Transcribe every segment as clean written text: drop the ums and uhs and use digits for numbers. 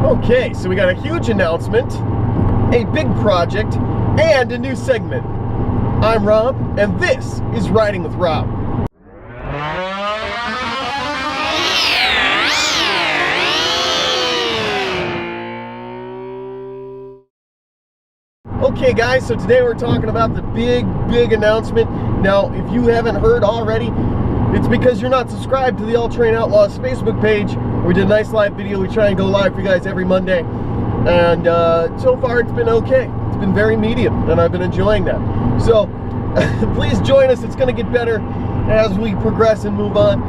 Okay, so we got a huge announcement, a big project, and a new segment. I'm Rob, and this is Riding with Rob. Okay guys, so today we're talking about the big announcement. Now, if you haven't heard already, it's because you're not subscribed to the All Terrain Outlaws Facebook page. We did a nice live video. We try and go live for you guys every Monday. And so far it's been okay. It's been very medium, and I've been enjoying that. So please join us. It's going to get better as we progress and move on.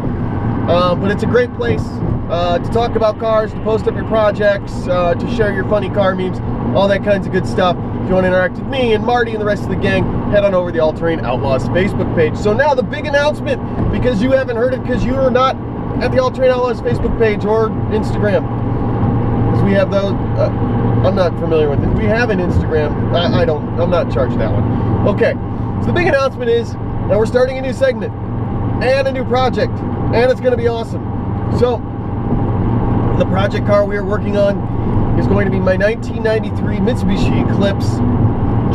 But it's a great place to talk about cars, to post up your projects, to share your funny car memes, all that kinds of good stuff. If you want to interact with me and Marty and the rest of the gang, head on over to the All Terrain Outlaws Facebook page. So now the big announcement, because you haven't heard it because you are not at the All Terrain Outlaws Facebook page or Instagram. Because we have those, I'm not familiar with it. We have an Instagram. I'm not in charge of that one. Okay, so the big announcement is that we're starting a new segment and a new project, and it's going to be awesome. So the project car we are working on is going to be my 1993 Mitsubishi Eclipse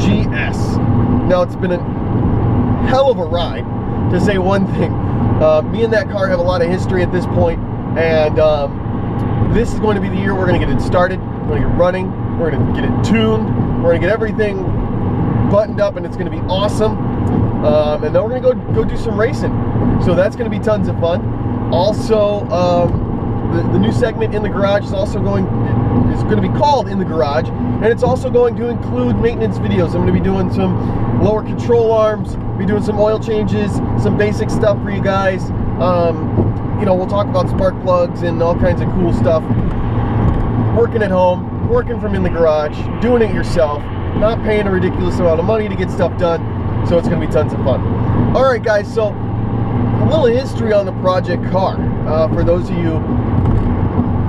GS. Now, it's been a hell of a ride, to say one thing. Me and that car have a lot of history at this point, and this is going to be the year we're going to get it started, we're going to get running, we're going to get it tuned, we're going to get everything buttoned up, and it's going to be awesome. And then we're going to go do some racing. So that's going to be tons of fun. Also, the new segment in the garage is also going to be called In the Garage, and it's also going to include maintenance videos. I'm going to be doing some lower control arms, be doing some oil changes, some basic stuff for you guys. You know, we'll talk about spark plugs and all kinds of cool stuff. Working at home, working from in the garage, doing it yourself, not paying a ridiculous amount of money to get stuff done. So it's going to be tons of fun. All right, guys. So a little history on the project car for those of you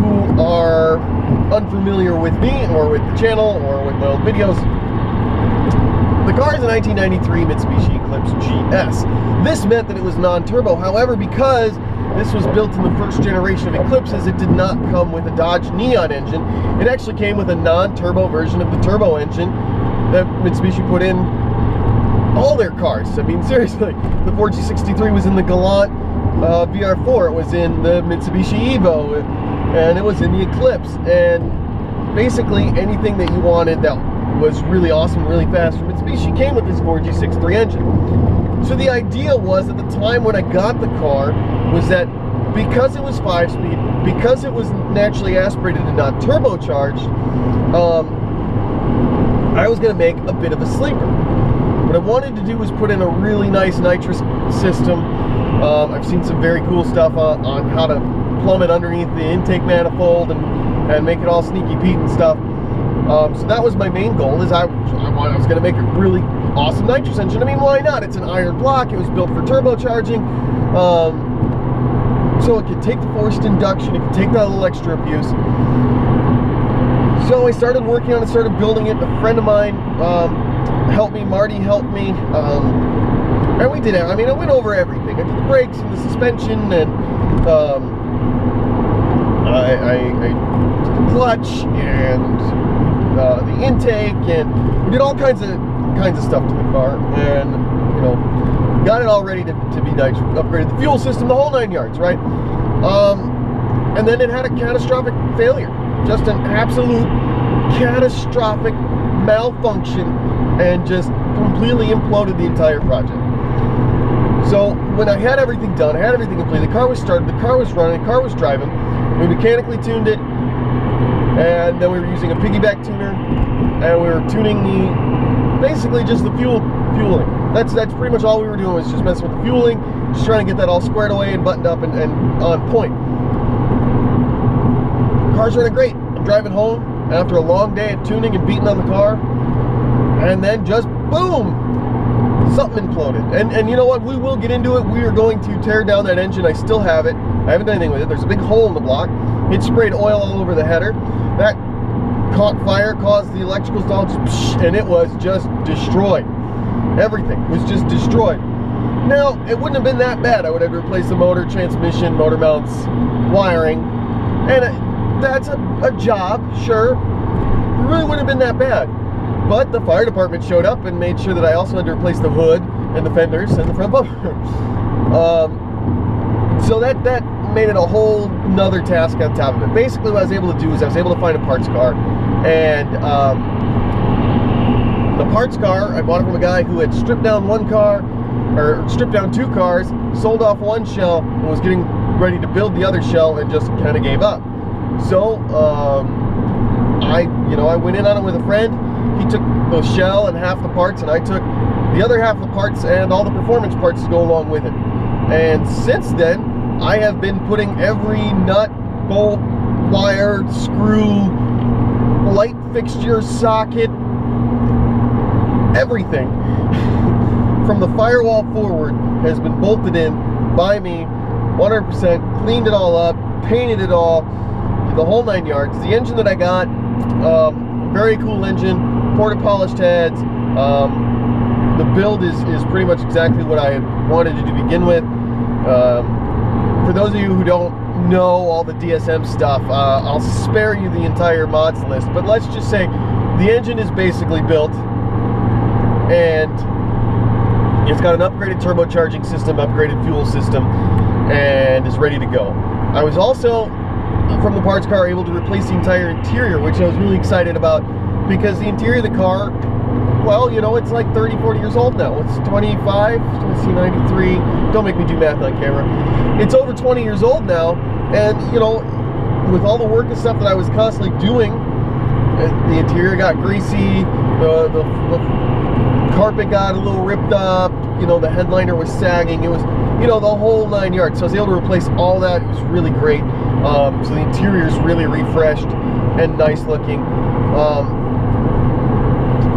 who are unfamiliar with me or with the channel or with my old videos. The car is a 1993 Mitsubishi Eclipse GS. This meant that it was non-turbo. However, because this was built in the first generation of Eclipses, it did not come with a Dodge Neon engine. It actually came with a non-turbo version of the turbo engine that Mitsubishi put in all their cars. I mean, seriously, the 4G63 was in the Galant VR4. It was in the Mitsubishi Evo, and it was in the Eclipse. And basically anything that you wanted that was really awesome, really fast from Mitsubishi came with this 4G63 engine. So the idea was, at the time when I got the car, was that because it was 5-speed, because it was naturally aspirated and not turbocharged, I was going to make a bit of a sleeper. What I wanted to do was put in a really nice nitrous system. I've seen some very cool stuff on how to plumb it underneath the intake manifold and make it all sneaky Pete and stuff. So that was my main goal, is I was going to make a really awesome nitrous engine. I mean, why not? It's an iron block. It was built for turbocharging. So it could take the forced induction. It could take that little extra abuse. So I started working on it, started building it. A friend of mine helped me. Marty helped me. And we did it. I mean, I went over everything. I did the brakes and the suspension, and I did the clutch and the intake, and we did all kinds of stuff to the car, and you know, got it all ready to be nice. Upgraded the fuel system, the whole 9 yards, right? And then it had a catastrophic failure, just an absolute catastrophic malfunction, and just completely imploded the entire project. So when I had everything done, I had everything completed, the car was started, the car was running, the car was driving, we mechanically tuned it, and then we were using a piggyback tuner, and we were tuning basically just the fueling. That's pretty much all we were doing, was just messing with the fueling, just trying to get that all squared away and buttoned up and on point. Car's running great. I'm driving home after a long day of tuning and beating on the car, and then just boom, something imploded. And you know what, we will get into it. We are going to tear down that engine. I still have it. I haven't done anything with it. There's a big hole in the block. It sprayed oil all over the header. That caught fire, caused the electricals to all just, and it was just destroyed. Everything was just destroyed. Now, it wouldn't have been that bad. I would have replaced the motor, transmission, motor mounts, wiring, and that's a job, sure. It really wouldn't have been that bad. But the fire department showed up and made sure that I also had to replace the hood and the fenders and the front bumper. So that made it a whole nother task on top of it. Basically what I was able to do is I was able to find a parts car, and the parts car, I bought it from a guy who had stripped down one car, or stripped down two cars, sold off one shell, and was getting ready to build the other shell and just kind of gave up. So I went in on it with a friend. He took the shell and half the parts, and I took the other half of the parts and all the performance parts to go along with it. And since then, I have been putting every nut, bolt, wire, screw, light fixture, socket, everything from the firewall forward has been bolted in by me 100%, cleaned it all up, painted it all, the whole 9 yards. The engine that I got, very cool engine, porta polished heads. The build is pretty much exactly what I wanted to begin with. For those of you who don't know all the DSM stuff, I'll spare you the entire mods list, but let's just say the engine is basically built, and it's got an upgraded turbocharging system, upgraded fuel system, and is ready to go. I was also, from the parts car, able to replace the entire interior, which I was really excited about, because the interior of the car, well, you know, it's like 30, 40 years old now. It's 25, let's see, 93. Don't make me do math on camera. It's over 20 years old now, and, you know, with all the work and stuff that I was constantly doing, the interior got greasy, the carpet got a little ripped up, you know, the headliner was sagging. It was, you know, the whole 9 yards. So I was able to replace all that. It was really great. So the interior is really refreshed and nice looking.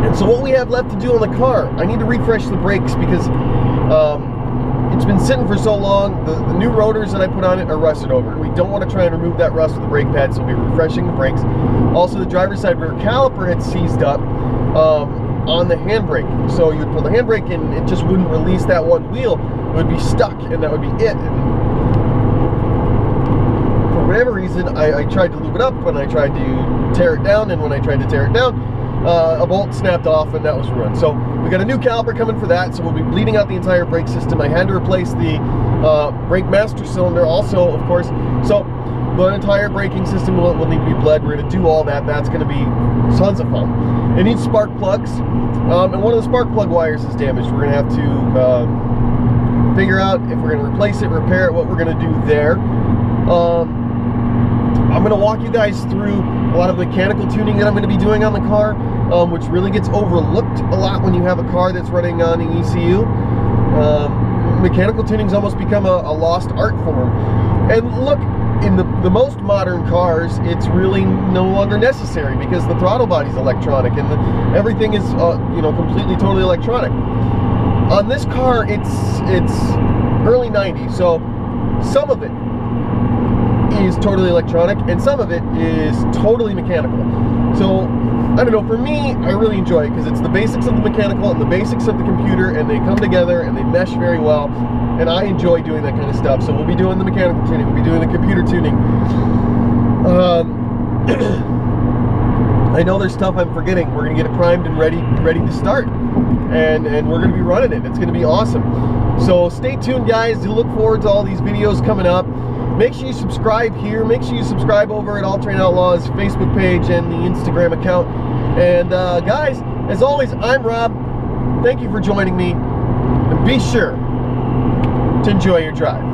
And so what we have left to do on the car, I need to refresh the brakes, because it's been sitting for so long. The new rotors that I put on it are rusted over. We don't want to try and remove that rust with the brake pad, so we'll be refreshing the brakes. Also, the driver's side rear caliper had seized up on the handbrake. So you would pull the handbrake and it just wouldn't release that one wheel. It would be stuck, and that would be it. And for whatever reason, I tried to lube it up, and I tried to tear it down, and when I tried to tear it down, a bolt snapped off, and that was ruined. So we got a new caliper coming for that, so we'll be bleeding out the entire brake system. I had to replace the brake master cylinder also, of course. So the entire braking system will need to be bled. We're going to do all that. That's going to be tons of fun. It needs spark plugs, and one of the spark plug wires is damaged. We're going to have to figure out if we're going to replace it, repair it, what we're going to do there. I'm going to walk you guys through a lot of mechanical tuning that I'm going to be doing on the car, which really gets overlooked a lot when you have a car that's running on an ECU. Mechanical tuning's almost become a lost art form. And look, in the most modern cars, it's really no longer necessary, because the throttle body's electronic, and everything is you know, completely, totally electronic. On this car, it's early 90s, so some of it is totally electronic, and some of it is totally mechanical. So, I don't know, for me, I really enjoy it, because it's the basics of the mechanical and the basics of the computer, and they come together and they mesh very well, and I enjoy doing that kind of stuff. So we'll be doing the mechanical tuning, we'll be doing the computer tuning. I know there's stuff I'm forgetting. We're going to get it primed and ready to start, and we're going to be running it. It's going to be awesome. So stay tuned, guys. You look forward to all these videos coming up. Make sure you subscribe here. Make sure you subscribe over at All Train Outlaws Facebook page and the Instagram account. And guys, as always, I'm Rob. Thank you for joining me. And be sure to enjoy your drive.